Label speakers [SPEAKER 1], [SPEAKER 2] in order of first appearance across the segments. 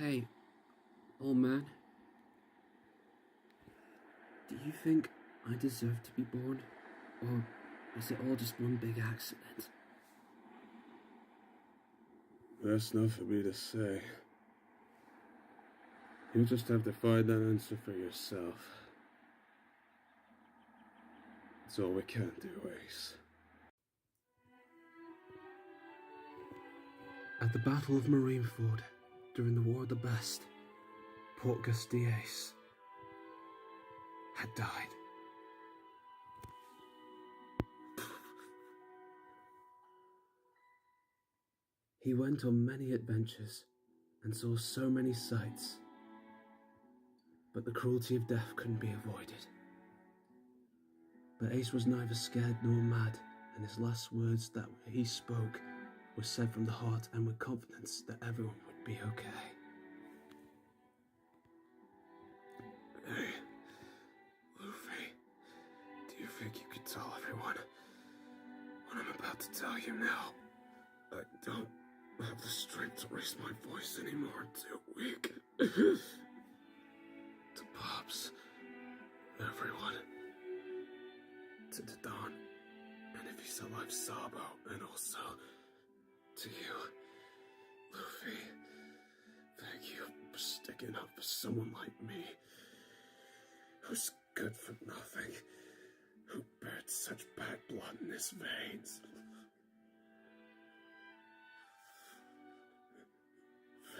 [SPEAKER 1] Hey, old man. Do you think I deserve to be born? Or is it all just one big accident?
[SPEAKER 2] That's not for me to say. You'll just have to find that answer for yourself. That's all we can do, Ace.
[SPEAKER 1] At the Battle of Marineford, during the War of the Best, Portgas D had died. He went on many adventures and saw so many sights, but the cruelty of death couldn't be avoided. But Ace was neither scared nor mad, and his last words that he spoke were said from the heart and with confidence that everyone would be okay.
[SPEAKER 2] Hey, Luffy, do you think you could tell everyone what I'm about to tell you now? I don't have the strength to raise my voice anymore. I'm too weak. To Pops, everyone, to the Don, and if he's alive, Sabo, and also to you, Luffy. Thank you for sticking up for someone like me, who's good for nothing, who bared such bad blood in his veins.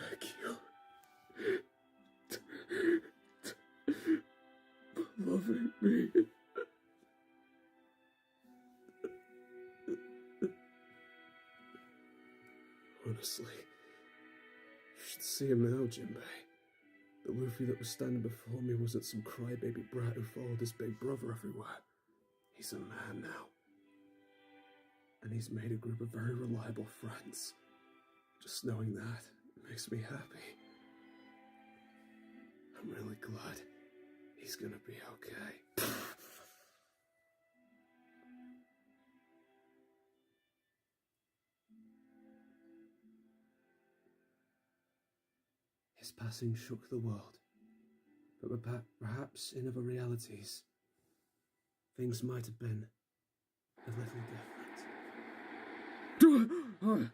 [SPEAKER 2] Thank you for loving me. Honestly, you should see him now, Jinbei. The Luffy that was standing before me wasn't some crybaby brat who followed his big brother everywhere. He's a man now. And he's made a group of very reliable friends. Just knowing that makes me happy. I'm really glad he's gonna be okay.
[SPEAKER 1] His passing shook the world, but perhaps in other realities, things might have been a little different.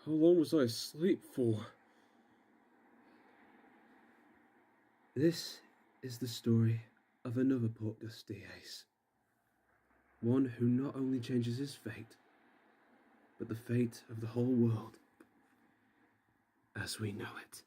[SPEAKER 2] How long was I asleep for?
[SPEAKER 1] This is the story of another Portgas D Ace. One who not only changes his fate, but the fate of the whole world as we know it.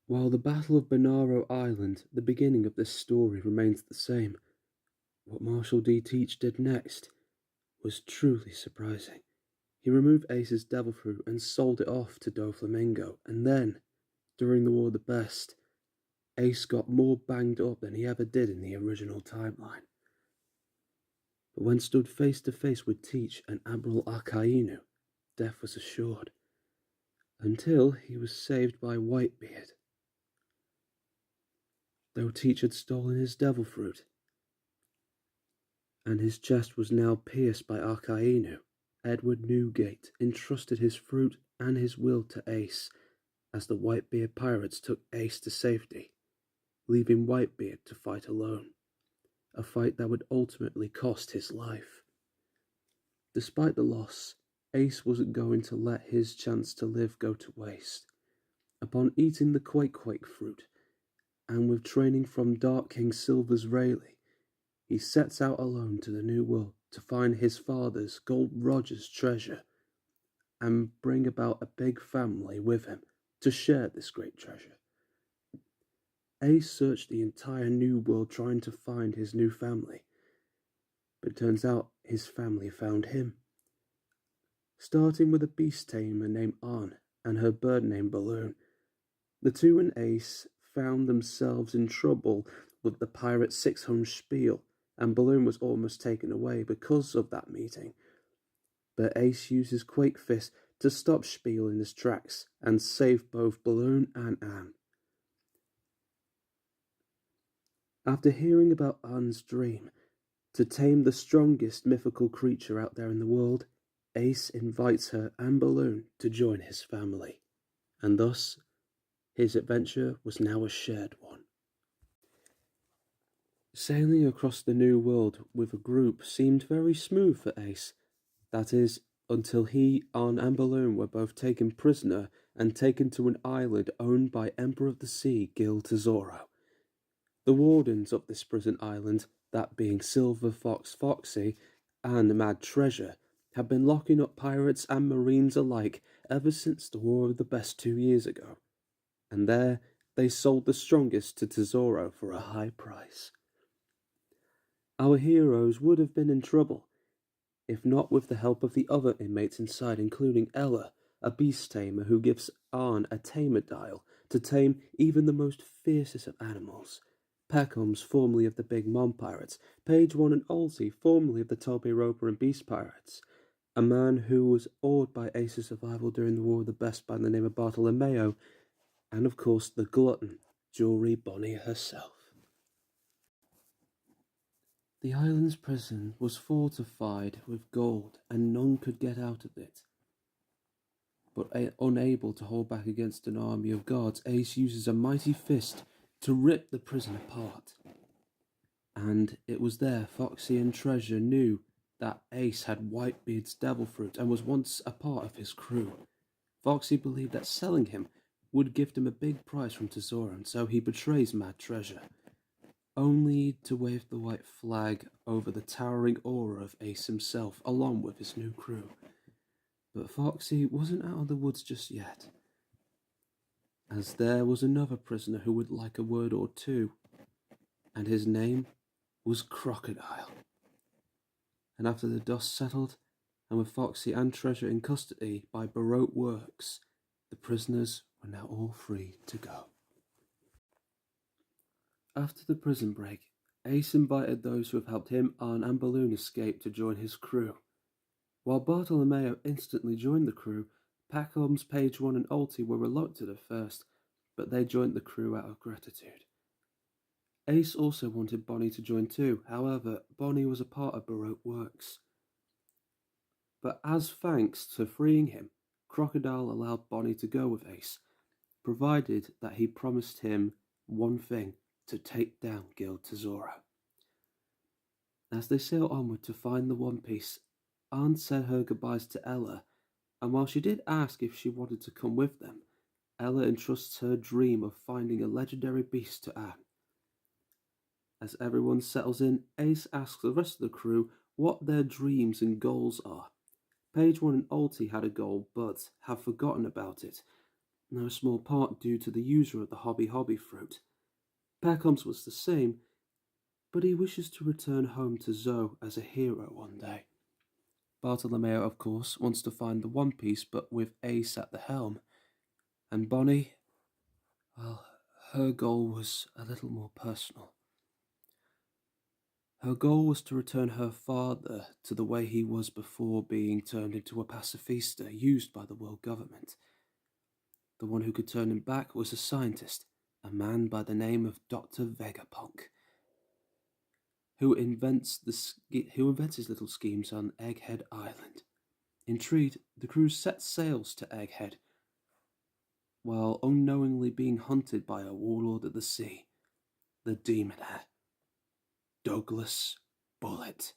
[SPEAKER 1] While the Battle of Bonaro Island, the beginning of this story remains the same, what Marshall D. Teach did next was truly surprising. He removed Ace's devil fruit and sold it off to Doflamingo, and then, during the War of the Best, Ace got more banged up than he ever did in the original timeline. But when stood face to face with Teach and Admiral Akainu, death was assured, until he was saved by Whitebeard. Though Teach had stolen his devil fruit, and his chest was now pierced by Akainu, Edward Newgate entrusted his fruit and his will to Ace, as the Whitebeard pirates took Ace to safety, leaving Whitebeard to fight alone, a fight that would ultimately cost his life. Despite the loss, Ace wasn't going to let his chance to live go to waste. Upon eating the Quake fruit, and with training from Dark King Silver's Rayleigh, he sets out alone to the New World to find his father's Gold Roger's treasure and bring about a big family with him to share this great treasure. Ace searched the entire new world trying to find his new family, but it turns out his family found him. Starting with a beast tamer named Arn and her bird named Balloon, the two and Ace found themselves in trouble with the pirate 600 Spiel, and Balloon was almost taken away because of that meeting. But Ace uses Quake Fist to stop Spiel in his tracks and save both Balloon and Anne. After hearing about Anne's dream to tame the strongest mythical creature out there in the world, Ace invites her and Balloon to join his family, and thus his adventure was now a shared one. Sailing across the new world with a group seemed very smooth for Ace. That is, until he, Arn, and Balloon were both taken prisoner and taken to an island owned by Emperor of the Sea Gil Tesoro. The wardens of this prison island, that being Silver Fox Foxy and Mad Treasure, have been locking up pirates and marines alike ever since the War of the Best 2 years ago. And there they sold the strongest to Tesoro for a high price. Our heroes would have been in trouble, if not with the help of the other inmates inside, including Ella, a beast tamer who gives Arn a tamer dial to tame even the most fiercest of animals. Peckhams, formerly of the Big Mom Pirates, Page One and Alty, formerly of the Toby Roper and Beast Pirates, a man who was awed by Ace's survival during the War of the Best by the name of Bartolomeo, and of course the glutton, Jewelry Bonnie herself. The island's prison was fortified with gold, and none could get out of it. But unable to hold back against an army of guards, Ace uses a mighty fist to rip the prison apart. And it was there Foxy and Treasure knew that Ace had Whitebeard's devil fruit and was once a part of his crew. Foxy believed that selling him would gift him a big price from Tesoro, and so he betrays Mad Treasure, only to wave the white flag over the towering aura of Ace himself, along with his new crew. But Foxy wasn't out of the woods just yet, as there was another prisoner who would like a word or two, and his name was Crocodile. And after the dust settled, and with Foxy and Treasure in custody by Baroque Works, the prisoners were now all free to go. After the prison break, Ace invited those who have helped him, Arn, and Balloon escape to join his crew. While Bartolomeo instantly joined the crew, Peckhams, Page One, and Alty were reluctant at first, but they joined the crew out of gratitude. Ace also wanted Bonnie to join too, however, Bonnie was a part of Baroque Works. But as thanks to freeing him, Crocodile allowed Bonnie to go with Ace, provided that he promised him one thing: to take down Gil Tesoro. As they sail onward to find the One Piece, Arn said her goodbyes to Ella, and while she did ask if she wanted to come with them, Ella entrusts her dream of finding a legendary beast to Anne. As everyone settles in, Ace asks the rest of the crew what their dreams and goals are. Page One and Alty had a goal, but have forgotten about it, no small part due to the user of the Hobby fruit. Peckhams was the same, but he wishes to return home to Zoe as a hero one day. Bartolomeo, of course, wants to find the One Piece, but with Ace at the helm. And Bonnie, well, her goal was a little more personal. Her goal was to return her father to the way he was before being turned into a pacifista used by the world government. The one who could turn him back was a scientist, a man by the name of Dr. Vegapunk, who invents his little schemes on Egghead Island. Intrigued, the crew set sails to Egghead, while unknowingly being hunted by a warlord of the sea, the Demonair, Douglas Bullet,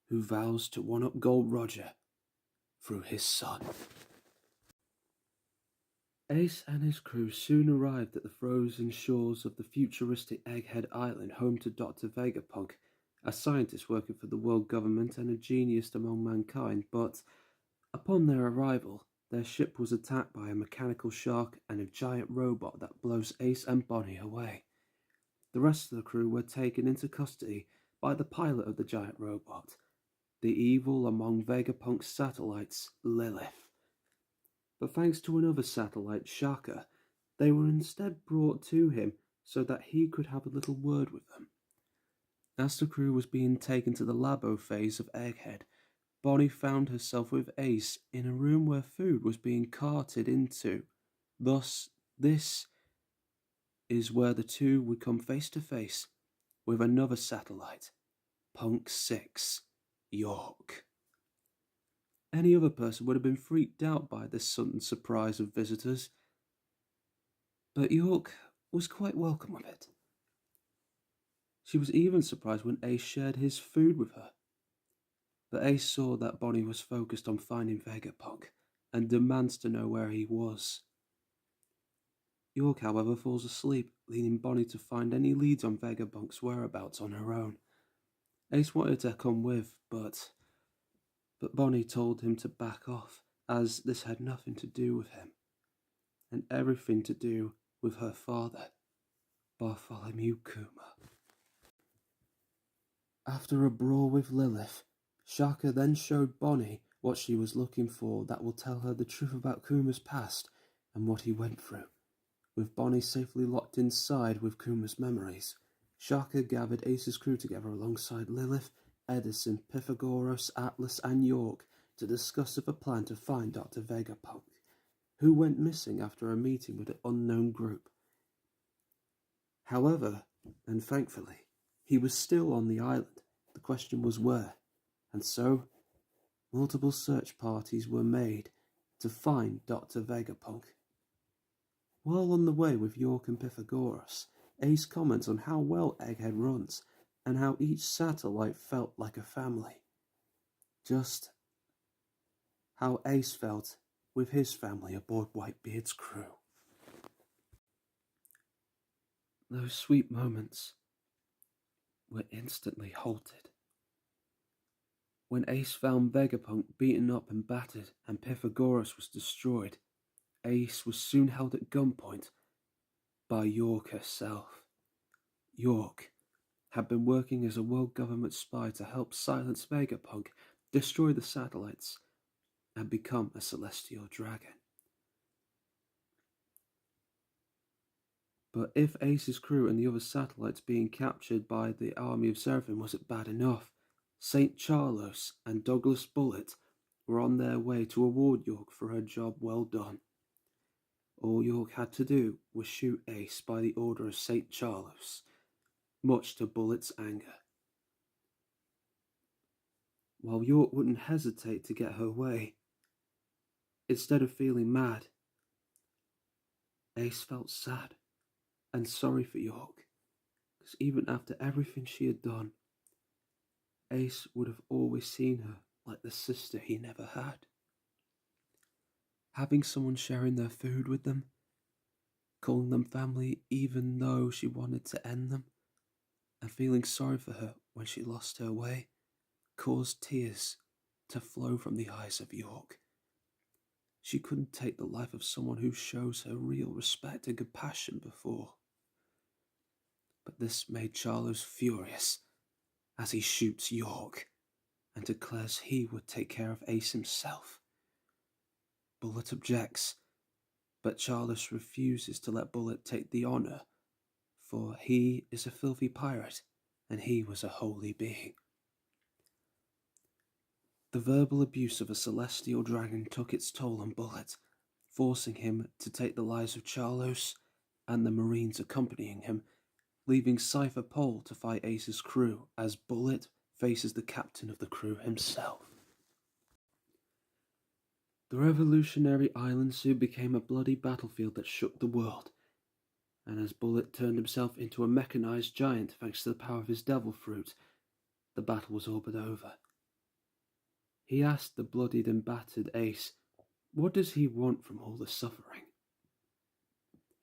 [SPEAKER 1] who vows to one-up Gold Roger through his son. Ace and his crew soon arrived at the frozen shores of the futuristic Egghead Island, home to Dr. Vegapunk, a scientist working for the world government and a genius among mankind, but upon their arrival, Their ship was attacked by a mechanical shark and a giant robot that blows Ace and Bonnie away. The rest of the crew were taken into custody by the pilot of the giant robot, the evil among Vegapunk's satellites, Lilith. But thanks to another satellite, Shaka, they were instead brought to him so that he could have a little word with them. As the crew was being taken to the labo phase of Egghead, Bonnie found herself with Ace in a room where food was being carted into. Thus, this is where the two would come face to face with another satellite, Punk 6, York. Any other person would have been freaked out by this sudden surprise of visitors, but York was quite welcome of it. She was even surprised when Ace shared his food with her. But Ace saw that Bonnie was focused on finding Vegapunk and demands to know where he was. York, however, falls asleep, leaving Bonnie to find any leads on Vegapunk's whereabouts on her own. Ace wanted to come with, but Bonnie told him to back off, as this had nothing to do with him, and everything to do with her father, Bartholomew Kuma. After a brawl with Lilith, Shaka then showed Bonnie what she was looking for that will tell her the truth about Kuma's past and what he went through. With Bonnie safely locked inside with Kuma's memories, Shaka gathered Ace's crew together alongside Lilith, Edison, Pythagoras, Atlas and York to discuss of a plan to find Dr. Vegapunk, who went missing after a meeting with an unknown group. However, and thankfully, he was still on the island. The question was where, and so multiple search parties were made to find Dr. Vegapunk. While on the way with York and Pythagoras, Ace comments on how well Egghead runs and how each satellite felt like a family. Just how Ace felt with his family aboard Whitebeard's crew. Those sweet moments were instantly halted. When Ace found Vegapunk beaten up and battered and Pythagoras was destroyed, Ace was soon held at gunpoint by York herself. York had been working as a world government spy to help silence Vegapunk, destroy the satellites, and become a celestial dragon. But if Ace's crew and the other satellites being captured by the army of Seraphim wasn't bad enough, St. Charlos and Douglas Bullet were on their way to award York for her job well done. All York had to do was shoot Ace by the order of St. Charlos, much to Bullet's anger. While York wouldn't hesitate to get her way, instead of feeling mad, Ace felt sad and sorry for York, because even after everything she had done, Ace would have always seen her like the sister he never had. Having someone sharing their food with them, calling them family even though she wanted to end them, and feeling sorry for her when she lost her way, caused tears to flow from the eyes of York. She couldn't take the life of someone who shows her real respect and compassion before. But this made Charlos furious as he shoots York and declares he would take care of Ace himself. Bullet objects, but Charlos refuses to let Bullet take the honor, for he is a filthy pirate and he was a holy being. The verbal abuse of a celestial dragon took its toll on Bullet, forcing him to take the lives of Charlos and the Marines accompanying him, leaving Cypher Pole to fight Ace's crew as Bullet faces the captain of the crew himself. The revolutionary island soon became a bloody battlefield that shook the world, and as Bullet turned himself into a mechanized giant thanks to the power of his devil fruit, the battle was all but over. He asked the bloodied and battered Ace, what does he want from all the suffering?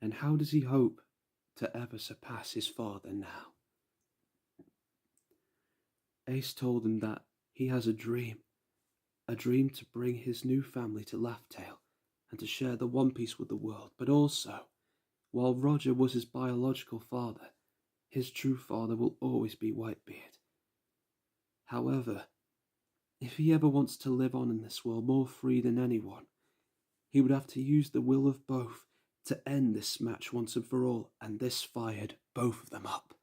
[SPEAKER 1] And how does he hope to ever surpass his father now? Ace told him that he has a dream to bring his new family to Laughtail and to share the One Piece with the world, but also, while Roger was his biological father, his true father will always be Whitebeard. However, if he ever wants to live on in this world more free than anyone, he would have to use the will of both to end this match once and for all, and this fired both of them up.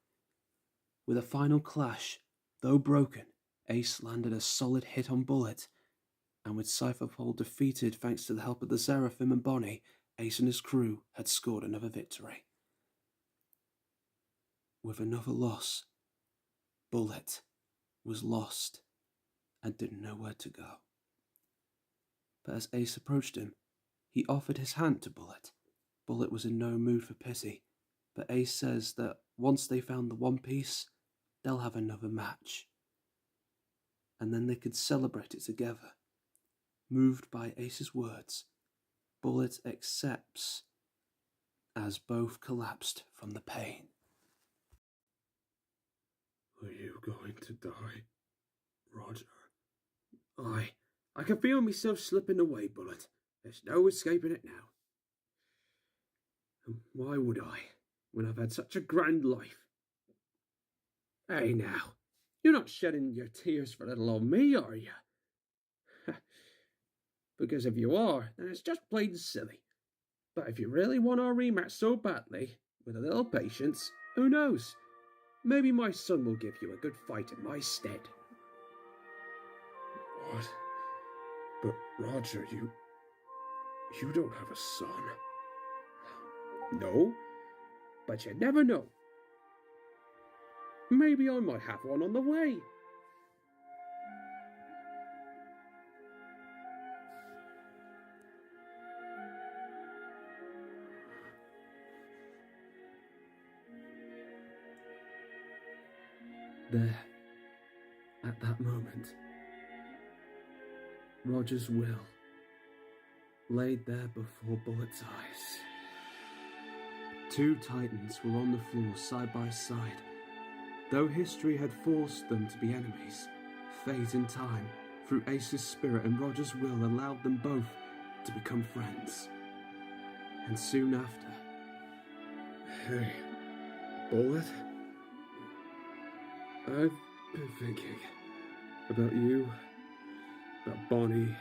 [SPEAKER 1] With a final clash, though broken, Ace landed a solid hit on Bullet, and with Cypherpole defeated thanks to the help of the Seraphim and Bonnie, Ace and his crew had scored another victory. With another loss, Bullet was lost and didn't know where to go. But as Ace approached him, he offered his hand to Bullet. Bullet was in no mood for pity, but Ace says that once they found the One Piece, they'll have another match. And then they could celebrate it together. Moved by Ace's words, Bullet accepts as both collapsed from the pain.
[SPEAKER 2] Are you going to die, Roger?
[SPEAKER 1] I can feel myself slipping away, Bullet. There's no escaping it now. And why would I, when I've had such a grand life? Hey now, you're not shedding your tears for little old me, are you? Because if you are, then it's just plain silly. But if you really want our rematch so badly, with a little patience, who knows? Maybe my son will give you a good fight in my stead.
[SPEAKER 2] What? But Roger, you don't have a son.
[SPEAKER 1] No, but you never know. Maybe I might have one on the way. There, at that moment, Roger's will laid there before Bullet's eyes. Two titans were on the floor side by side. Though history had forced them to be enemies, fate and time, through Ace's spirit and Roger's will, allowed them both to become friends. And soon after...
[SPEAKER 2] Hey, Bullet? I've been thinking about you, about Bonnie,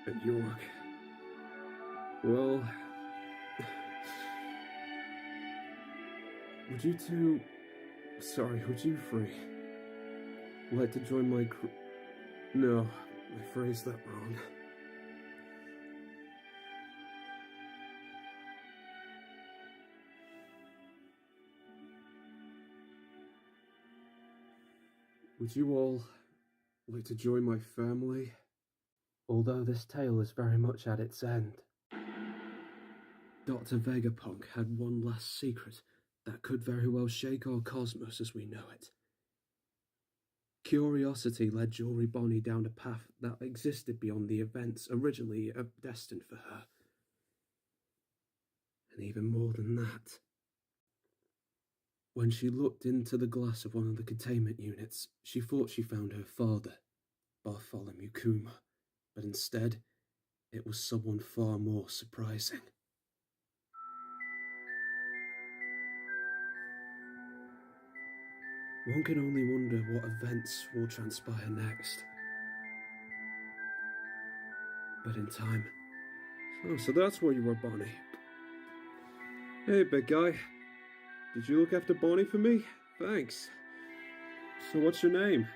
[SPEAKER 2] and York. Well, would you three like to join my crew? No, I phrased that wrong. Would you all like to join my family?
[SPEAKER 1] Although this tale is very much at its end, Dr. Vegapunk had one last secret that could very well shake our cosmos as we know it. Curiosity led Jory Bonnie down a path that existed beyond the events originally destined for her. And even more than that, when she looked into the glass of one of the containment units, she thought she found her father, Bartholomew Kuma, but instead, it was someone far more surprising. One can only wonder what events will transpire next. But in time...
[SPEAKER 2] Oh, so that's where you were, Bonnie. Hey, big guy. Did you look after Bonnie for me? Thanks. So what's your name?